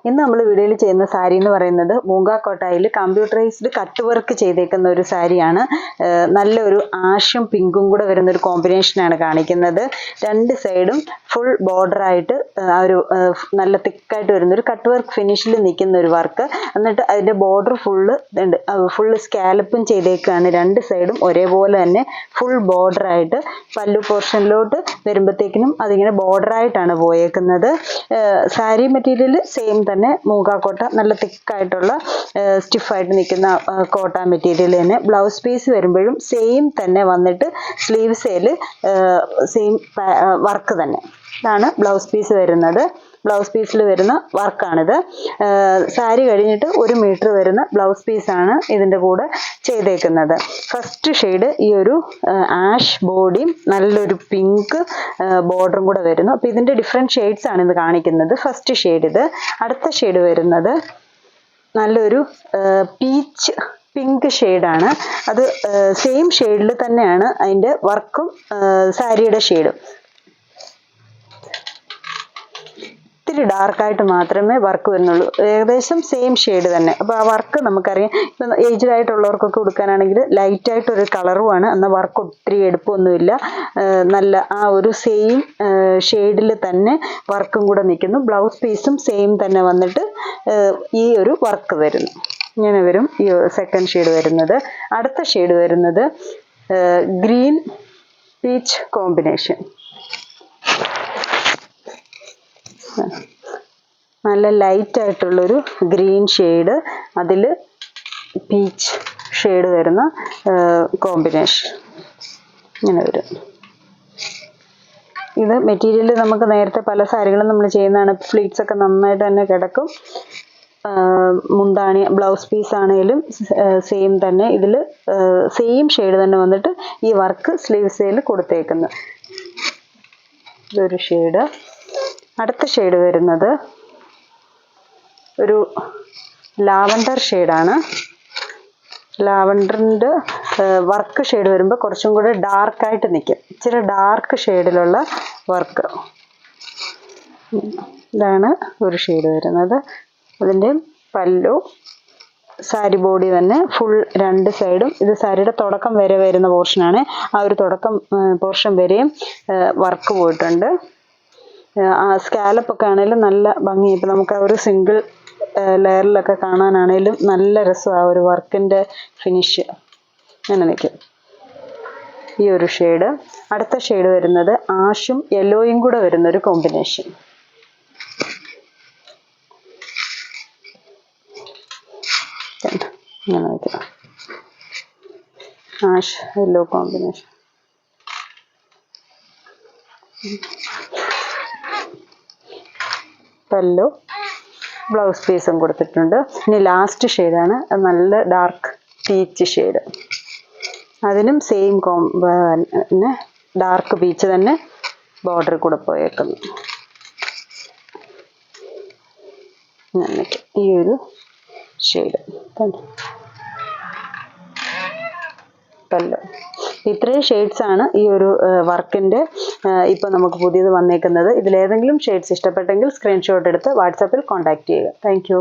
ഇന്ന് നമ്മൾ വീഡിയോയിൽ ചെയ്യുന്ന സാരി എന്ന് പറയുന്നത് മൂംഗ കോട്ടായിൽ കമ്പ്യൂട്ടറൈസ്ഡ് കട്ട് വർക്ക് ചെയ്തേക്കുന്ന ഒരു സാരിയാണ്. നല്ലൊരു ആഷും പിങ്കും കൂടെ വരുന്ന ഒരു കോമ്പിനേഷനാണ് കാണിക്കുന്നത്. രണ്ട് സൈഡും ഫുൾ ബോർഡർ ആയിട്ട് ആ ഒരു നല്ല തിക്കായിട്ട് വരുന്ന ഒരു കട്ട് വർക്ക് ഫിനിഷിൽ നിൽക്കുന്ന ഒരു വർക്ക്. എന്നിട്ട് അതിന്റെ ബോർഡർ ഫുള്ള് സ്കാലപ്പും ചെയ്തേക്കാണ്. രണ്ട് സൈഡും ഒരേപോലെ തന്നെ ഫുൾ ബോർഡർ ആയിട്ട് പല്ലു പോർഷനിലോട്ട് വരുമ്പോഴത്തേക്കിനും അതിങ്ങനെ ബോർഡർ ആയിട്ടാണ് പോയേക്കുന്നത്. സാരി മെറ്റീരിയൽ സെയിം തന്നെ മൂംഗ കോട്ട, നല്ല തിക്കായിട്ടുള്ള സ്റ്റിഫായിട്ട് നിൽക്കുന്ന കോട്ട മെറ്റീരിയൽ തന്നെ. ബ്ലൗസ് പീസ് വരുമ്പോഴും സെയിം തന്നെ വന്നിട്ട് സ്ലീവ്സിൽ സെയിം വർക്ക് തന്നെ. ഇതാണ് ബ്ലൗസ് പീസ് വരുന്നത്. ബ്ലൗസ് പീസിൽ വരുന്ന വർക്കാണിത്. സാരി കഴിഞ്ഞിട്ട് 1 മീറ്റർ വരുന്ന ബ്ലൗസ് പീസാണ് ഇതിൻ്റെ കൂടെ ചെയ്തേക്കുന്നത്. ഫസ്റ്റ് ഷെയ്ഡ് ഈ ഒരു ആഷ് ബോഡിയും നല്ലൊരു പിങ്ക് ബോർഡറും കൂടെ വരുന്നു. അപ്പോൾ ഇതിൻ്റെ ഡിഫറെൻറ്റ് ഷെയ്ഡ്സ് ആണ് ഇത് കാണിക്കുന്നത്. ഫസ്റ്റ് ഷെയ്ഡ് ഇത്. അടുത്ത ഷെയ്ഡ് വരുന്നത് നല്ലൊരു പീച്ച് പിങ്ക് ഷെയ്ഡാണ്. അത് സെയിം ഷെയ്ഡിൽ തന്നെയാണ് അതിൻ്റെ വർക്കും സാരിയുടെ ഷെയ്ഡും. ഇത്തിരി ഡാർക്കായിട്ട് മാത്രമേ വർക്ക് വരുന്നുള്ളൂ. ഏകദേശം സെയിം ഷെയ്ഡ് തന്നെ. അപ്പോൾ ആ വർക്ക് നമുക്കറിയാം. ഇപ്പം ഏജ്ഡ് ആയിട്ടുള്ളവർക്കൊക്കെ കൊടുക്കാനാണെങ്കിൽ ലൈറ്റായിട്ടൊരു കളറുമാണ്. എന്നാൽ വർക്ക് ഒത്തിരി എടുപ്പൊന്നുമില്ല. നല്ല ആ ഒരു സെയിം ഷെയ്ഡിൽ തന്നെ വർക്കും കൂടെ നിൽക്കുന്നു. ബ്ലൗസ് പീസും സെയിം തന്നെ വന്നിട്ട് ഈ ഒരു വർക്ക് വരുന്നു. ഇങ്ങനെ വരും ഈ സെക്കൻഡ് ഷെയ്ഡ് വരുന്നത്. അടുത്ത ഷെയ്ഡ് വരുന്നത് ഗ്രീൻ പീച്ച് കോമ്പിനേഷൻ. നല്ല ലൈറ്റ് ആയിട്ടുള്ളൊരു ഗ്രീൻ ഷെയ്ഡ്, അതിൽ പീച്ച് ഷെയ്ഡ് വരുന്ന കോമ്പിനേഷൻ ഇങ്ങനെ വരും. ഇത് മെറ്റീരിയൽ നമുക്ക് നേരത്തെ പല സാരികളും നമ്മൾ ചെയ്യുന്നതാണ്. ഫ്ലീറ്റ്സ് ഒക്കെ നന്നായിട്ട് തന്നെ കിടക്കും. മുന്താണി ബ്ലൗസ് പീസ് ആണെങ്കിലും സെയിം തന്നെ. ഇതിൽ സെയിം ഷെയ്ഡ് തന്നെ വന്നിട്ട് ഈ വർക്ക് സ്ലീവ്സിൽ കൊടുത്തേക്കുന്നു. ഇതൊരു ഷെയ്ഡ്. അടുത്ത ഷെയ്ഡ് വരുന്നത് ഒരു ലാവണ്ടർ ഷെയ്ഡാണ്. ലാവണ്ടറിൻ്റെ വർക്ക് ഷെയ്ഡ് വരുമ്പോൾ കുറച്ചും കൂടെ ഡാർക്കായിട്ട് നിൽക്കും. ഇച്ചിരി ഡാർക്ക് ഷെയ്ഡിലുള്ള വർക്ക്. ഇതാണ് ഒരു ഷെയ്ഡ് വരുന്നത്. അതിൻ്റെ പല്ലു സാരി ബോഡി തന്നെ ഫുൾ രണ്ട് സൈഡും. ഇത് സാരിയുടെ തുടക്കം വരെ വരുന്ന പോർഷനാണ്. ആ ഒരു തുടക്കം പോർഷൻ വരെയും വർക്ക് പോയിട്ടുണ്ട്. സ്കാലപ്പൊക്കെ ആണെങ്കിലും നല്ല ഭംഗി. ഇപ്പം നമുക്ക് ആ ഒരു സിംഗിൾ ലെയറിലൊക്കെ കാണാനാണേലും നല്ല രസമാണ് ആ ഒരു വർക്കിൻ്റെ ഫിനിഷ്. അങ്ങനെ നിൽക്കും ഈ ഒരു ഷെയ്ഡ്. അടുത്ത ഷെയ്ഡ് വരുന്നത് ആഷും യെല്ലോയും കൂടെ വരുന്നൊരു കോമ്പിനേഷൻ. അങ്ങനെ നിൽക്കും ആഷ് യെല്ലോ കോമ്പിനേഷൻ. പല്ലു ബ്ലൗസ് പീസും കൊടുത്തിട്ടുണ്ട്. ഇനി ലാസ്റ്റ് ഷെയ്ഡാണ് നല്ല ഡാർക്ക് പീച്ച് ഷെയ്ഡ്. അതിനും സെയിം ഡാർക്ക് പീച്ച് തന്നെ ബോർഡർ കൂടെ പോയേക്കുന്നു. ഈ ഒരു ഷെയ്ഡ് പല്ലു. ഇത്രയും ഷെയ്ഡ്സ് ആണ് ഈ ഒരു വർക്കിൻ്റെ ഇപ്പോൾ നമുക്ക് പുതിയത് വന്നേക്കുന്നത്. ഇതിലേതെങ്കിലും ഷെയ്ഡ്സ് ഇഷ്ടപ്പെട്ടെങ്കിൽ സ്ക്രീൻഷോട്ട് എടുത്ത് വാട്സാപ്പിൽ കോൺടാക്റ്റ് ചെയ്യുക. Thank you.